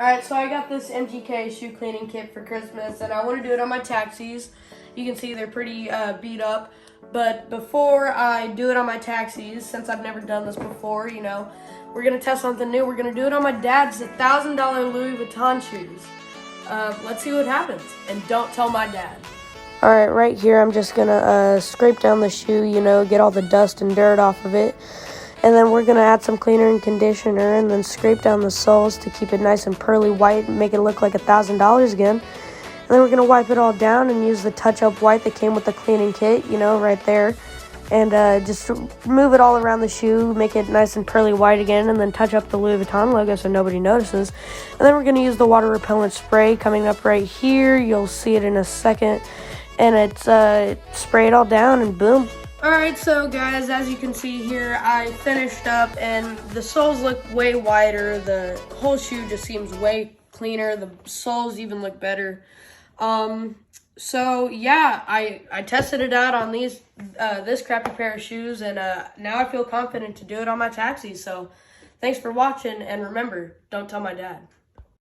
Alright, so I got this MGK shoe cleaning kit for Christmas, and I want to do it on my taxis. You can see they're pretty beat up. But before I do it on my taxis, since I've never done this before, you know, we're going to test something new. We're going to do it on my dad's $1,000 Louis Vuitton shoes. Let's see what happens. And don't tell my dad. Alright, right here I'm just going to scrape down the shoe, you know, get all the dust and dirt off of it. And then we're going to add some cleaner and conditioner and then scrape down the soles to keep it nice and pearly white and make it look like $1,000 again. And then we're going to wipe it all down and use the touch-up white that came with the cleaning kit, you know, right there. And just move it all around the shoe, make it nice and pearly white again, and then touch up the Louis Vuitton logo so nobody notices. And then we're going to use the water repellent spray coming up right here. You'll see it in a second. And it's spray it all down and boom. Alright, so guys, as you can see here, I finished up and the soles look way whiter. The whole shoe just seems way cleaner. The soles even look better. So yeah, I tested it out on this crappy pair of shoes, and now I feel confident to do it on my taxi. So thanks for watching, and remember, don't tell my dad.